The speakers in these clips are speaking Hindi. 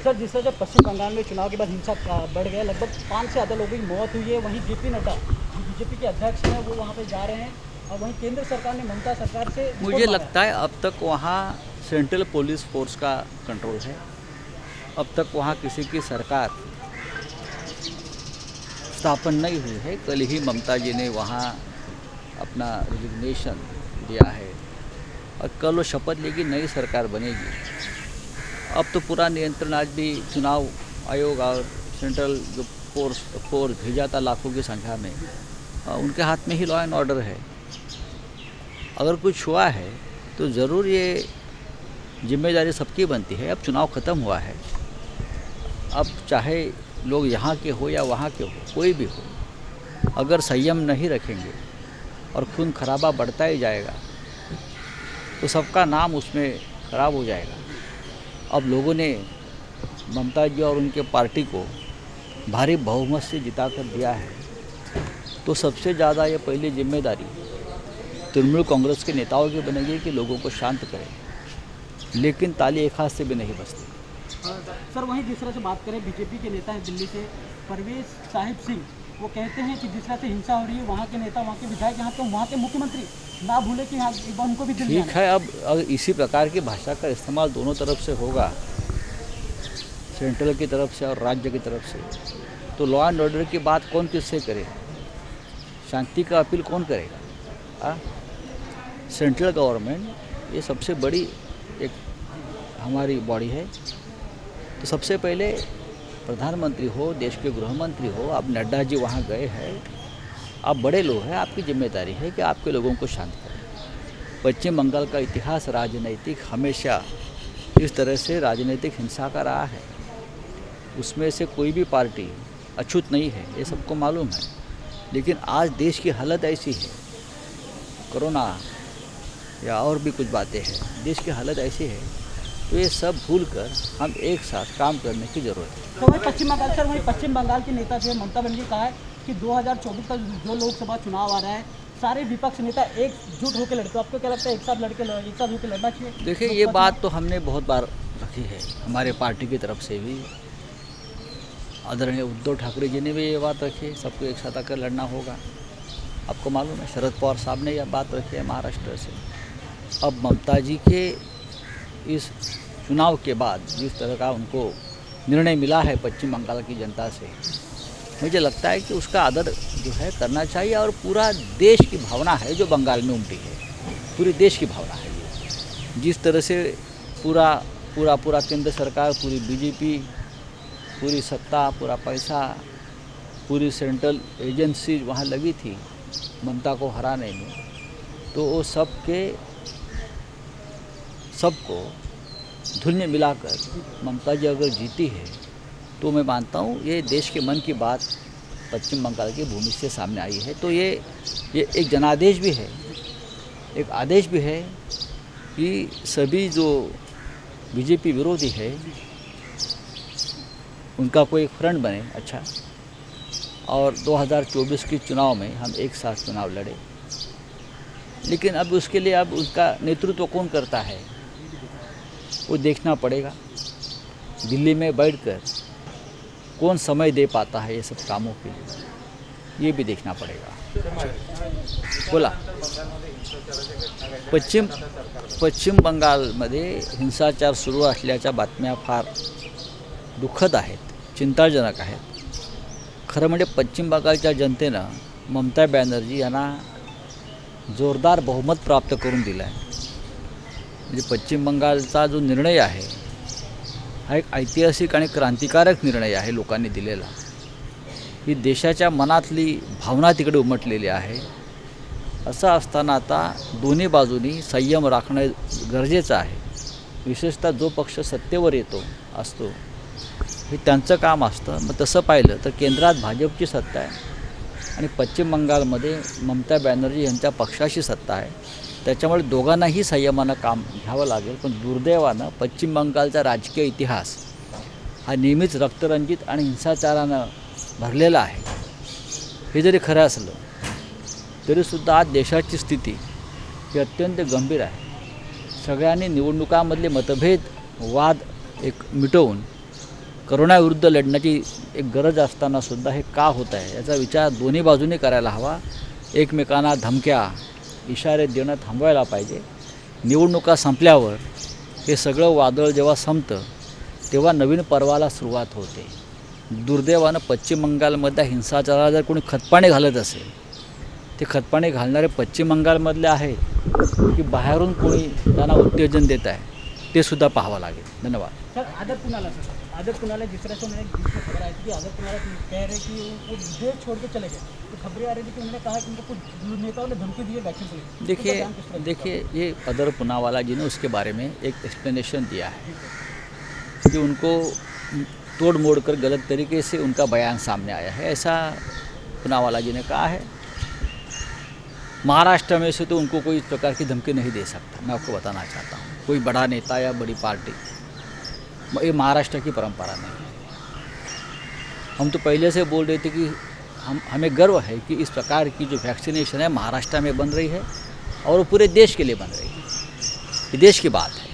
सर, जिस तरह से पश्चिम बंगाल में चुनाव के बाद हिंसा बढ़ गया, लगभग 5 से ज़्यादा लोगों की मौत हुई है। वहीं जेपी नड्डा जो बीजेपी के अध्यक्ष हैं वो वहाँ पे जा रहे हैं, और वहीं केंद्र सरकार ने ममता सरकार से मुझे लगता है अब तक वहाँ सेंट्रल पुलिस फोर्स का कंट्रोल है। अब तक वहाँ किसी की सरकार स्थापन नहीं हुई है। कल ही ममता जी ने वहाँ अपना रिजिग्नेशन दिया है और कल वो शपथ लेगी, नई सरकार बनेगी। अब तो पूरा नियंत्रण आज भी चुनाव आयोग और सेंट्रल जो फोर्स भेजा था लाखों की संख्या में, उनके हाथ में ही लॉ एंड ऑर्डर है। अगर कुछ हुआ है तो ज़रूर ये जिम्मेदारी सबकी बनती है। अब चुनाव ख़त्म हुआ है, अब चाहे लोग यहाँ के हो या वहाँ के हो, कोई भी हो, अगर संयम नहीं रखेंगे और खून खराबा बढ़ता ही जाएगा तो सबका नाम उसमें खराब हो जाएगा। अब लोगों ने ममता जी और उनके पार्टी को भारी बहुमत से जिता कर दिया है, तो सबसे ज़्यादा ये पहली जिम्मेदारी तृणमूल कांग्रेस के नेताओं की बनेगी कि लोगों को शांत करें, लेकिन ताली एक हाथ से भी नहीं बजती। सर, वहीं जिस तरह से बात करें, बीजेपी के नेता हैं दिल्ली से परवेज साहिब सिंह, वो कहते हैं कि जिस तरह से हिंसा हो रही है, वहाँ के नेता, वहाँ के विधायक, यहाँ के वहाँ के मुख्यमंत्री ना भूले कि यहाँ एक बार उनको भी दिल ठीक है। अब अगर इसी प्रकार की भाषा का इस्तेमाल दोनों तरफ से होगा, सेंट्रल की तरफ से और राज्य की तरफ से, तो लॉ एंड ऑर्डर की बात कौन किससे करेगा? शांति का अपील कौन करेगा? सेंट्रल गवर्नमेंट ये सबसे बड़ी एक हमारी बॉडी है, तो सबसे पहले प्रधानमंत्री हो, देश के गृह मंत्री हो, अब नड्डा जी वहाँ गए हैं, आप बड़े लोग हैं, आपकी जिम्मेदारी है कि आपके लोगों को शांत करें। पश्चिम बंगाल का इतिहास राजनीतिक हमेशा इस तरह से राजनीतिक हिंसा का रहा है, उसमें से कोई भी पार्टी अछूत नहीं है, ये सबको मालूम है। लेकिन आज देश की हालत ऐसी है, कोरोना या और भी कुछ बातें हैं, देश की हालत ऐसी है, तो ये सब भूलकर हम एक साथ काम करने की ज़रूरत है। तो वहीं पश्चिम बंगाल के नेता जो है ममता बनर्जी ने कहा है कि 2024 का जो लोकसभा चुनाव आ रहा है, सारे विपक्ष नेता एकजुट होकर लड़ते। आपको क्या लगता है, एक साथ होकर लड़ना चाहिए? देखिए, ये बात तो हमने बहुत बार रखी है, हमारे पार्टी की तरफ से भी आदरणीय उद्धव ठाकरे जी ने भी ये बात रखी है, सबको एक साथ आकर लड़ना होगा। आपको मालूम है शरद पवार साहब ने यह बात रखी है महाराष्ट्र से। अब ममता जी के इस चुनाव के बाद जिस तरह का उनको निर्णय मिला है पश्चिम बंगाल की जनता से, मुझे लगता है कि उसका आदर जो है करना चाहिए। और पूरा देश की भावना है जो बंगाल में उमटी है, पूरे देश की भावना है ये। जिस तरह से पूरा केंद्र सरकार, पूरी बीजेपी, पूरी सत्ता, पूरा पैसा, पूरी सेंट्रल एजेंसी वहाँ लगी थी ममता को हराने में, तो वो सबको धुल में मिलाकर ममता जी अगर जीती है, तो मैं मानता हूँ ये देश के मन की बात पश्चिम बंगाल की भूमि से सामने आई है। तो ये एक जनादेश भी है, एक आदेश भी है कि सभी जो बीजेपी विरोधी है उनका कोई एक फ्रंट बने अच्छा, और 2024 के चुनाव में हम एक साथ चुनाव लड़े। लेकिन अब उसके लिए अब उसका नेतृत्व कौन करता है वो देखना पड़ेगा। दिल्ली में बैठकर कौन समय दे पाता है ये सब कामों के लिए, ये भी देखना पड़ेगा। बोला पश्चिम बंगालमध्ये हिंसाचार सुरू असल्याच्या बातम्या फार दुःखद आहेत, चिंताजनक आहेत। खरं म्हणजे पश्चिम बंगालच्या जनतेनं ममता बॅनर्जी यांना जोरदार बहुमत प्राप्त करून दिलं आहे। म्हणजे पश्चिम बंगालचा जो निर्णय आहे हा एक ऐतिहासिक आणि क्रांतिकारक निर्णय आहे लोकांनी दिलेला। ही देशाच्या मनातली भावना तिकडे उमटलेली आहे। असं असताना आता दोन्ही बाजूनी संयम राखणं गरजेचं आहे। विशेषतः जो पक्ष सत्तेवर असतो हे त्यांचं काम असतं। मग तसं पाहिलं तर केंद्रात भाजपची सत्ता आहे आणि पश्चिम बंगालमध्ये ममता बॅनर्जी यांच्या पक्षाची सत्ता आहे। त्याच्यामुळे दोघांनाही संयमानं काम घ्यावं लागेल। पण दुर्दैवानं पश्चिम बंगालचा राजकीय इतिहास हा नेहमीच रक्तरंजित आणि हिंसाचारानं भरलेला आहे। हे जरी खरं असलं तरीसुद्धा आज देशाची स्थिती ही अत्यंत गंभीर आहे। सगळ्यांनी निवडणुकांमधले मतभेद वाद एक मिटवून करोनाविरुद्ध लढण्याची एक गरज असतानासुद्धा हे का होत आहे याचा विचार दोन्ही बाजूंनी करायला हवा. एकमेकांना धमक्या इशारे देणं थांबवायला पाहिजे. निवडणुका संपल्यावर हे सगळं वादळ जेव्हा संपतं तेव्हा नवीन पर्वाला सुरुवात होते. दुर्दैवानं पश्चिम बंगालमधल्या हिंसाचाराला जर कोणी खतपाणी घालत असेल ते खतपाणी घालणारे पश्चिम बंगालमधले आहेत की बाहेरून कोणी त्यांना उत्तेजन देत आहे ते सुद्धा पाहावं लागेल. धन्यवाद. सर आदर पुनाला जिस तरह से उन्होंने बीच में खबर आई थी कि आदर पुनाला कह रहे कि वो देश छोड़ के चले गए, तो खबरें आ रही थी कि उन्होंने कहा कि उनको कुछ नेताओं ने धमकी दी है वैक्सीन को लेकर. देखिए ये अदर पुनावाला जी ने उसके बारे में एक एक्सप्लेनेशन दिया है कि उनको तोड़ मोड़ कर गलत तरीके से उनका बयान सामने आया है, ऐसा पुनावाला जी ने कहा है. महाराष्ट्र में से तो उनको कोई इस प्रकार की धमकी नहीं दे सकता. मैं आपको बताना चाहता हूँ, कोई बड़ा नेता या बड़ी पार्टी, ये महाराष्ट्र की परंपरा नहीं है. हम तो पहले से बोल रहे थे कि हमें गर्व है कि इस प्रकार की जो वैक्सीनेशन है महाराष्ट्र में बन रही है और वो पूरे देश के लिए बन रही है. ये देश की बात है.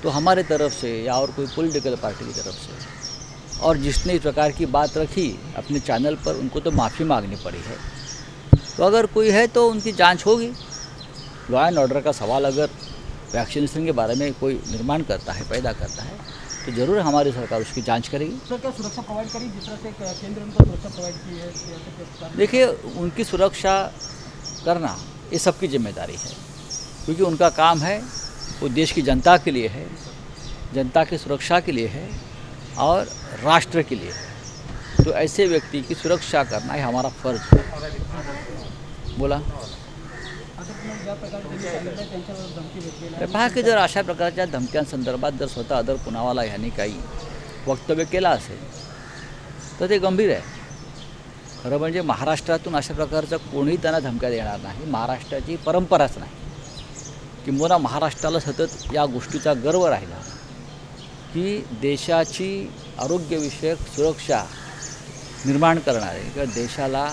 तो हमारे तरफ से या और कोई पॉलिटिकल पार्टी की तरफ से और जिसने इस प्रकार की बात रखी अपने चैनल पर उनको तो माफ़ी मांगनी पड़ी है. तो अगर कोई है तो उनकी जांच होगी. लॉ एंड ऑर्डर का सवाल अगर वैक्सीनेशन के बारे में कोई निर्माण करता है, पैदा करता है, तो ज़रूर हमारी सरकार उसकी जांच करेगी. सर क्या सुरक्षा प्रोवाइड करी जिस तरह से केंद्र उनको सुरक्षा प्रोवाइड की है? देखिए उनकी सुरक्षा करना ये सबकी जिम्मेदारी है, क्योंकि उनका काम है वो देश की जनता के लिए है, जनता की सुरक्षा के लिए है और राष्ट्र के लिए है. तो ऐसे व्यक्ति की सुरक्षा करना ही हमारा फर्ज है. बोला पहा की जर अशा प्रकारच्या धमक्यांसंदर्भात जर स्वतः अदर पुनावाला यांनी काही वक्तव्य केलं असेल तर ते गंभीर आहे. खरं म्हणजे महाराष्ट्रातून अशा प्रकारचं कोणीही त्यांना धमक्या देणार नाही. महाराष्ट्राची परंपराच नाही. किंबहुना महाराष्ट्राला सतत या गोष्टीचा गर्व राहिला की देशाची आरोग्यविषयक सुरक्षा निर्माण करणारे किंवा देशाला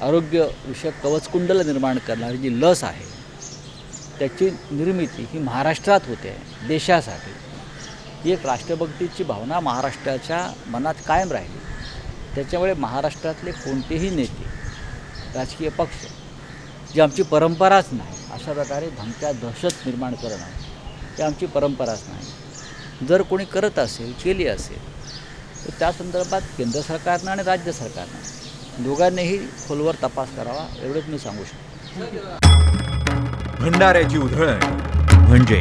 आरोग्यविषयक कवचकुंडल निर्माण करणारी जी लस आहे त्याची निर्मिती ही महाराष्ट्रात होते आहे देशासाठी. ही एक राष्ट्रभक्तीची भावना महाराष्ट्राच्या मनात कायम राहिली. त्याच्यामुळे महाराष्ट्रातले कोणतेही नेते, राजकीय पक्ष जी आमची परंपराच नाही अशा प्रकारे धमक्या दहशत निर्माण करणं ही आमची परंपराच नाही. जर कोणी करत असेल, केली असेल तर त्या संदर्भात केंद्र सरकारनं आणि राज्य सरकारनं दोघांनीही खोलवर तपास करावा एवढंच मी सांगू शकतो. भंडाऱ्याची उधळण म्हणजे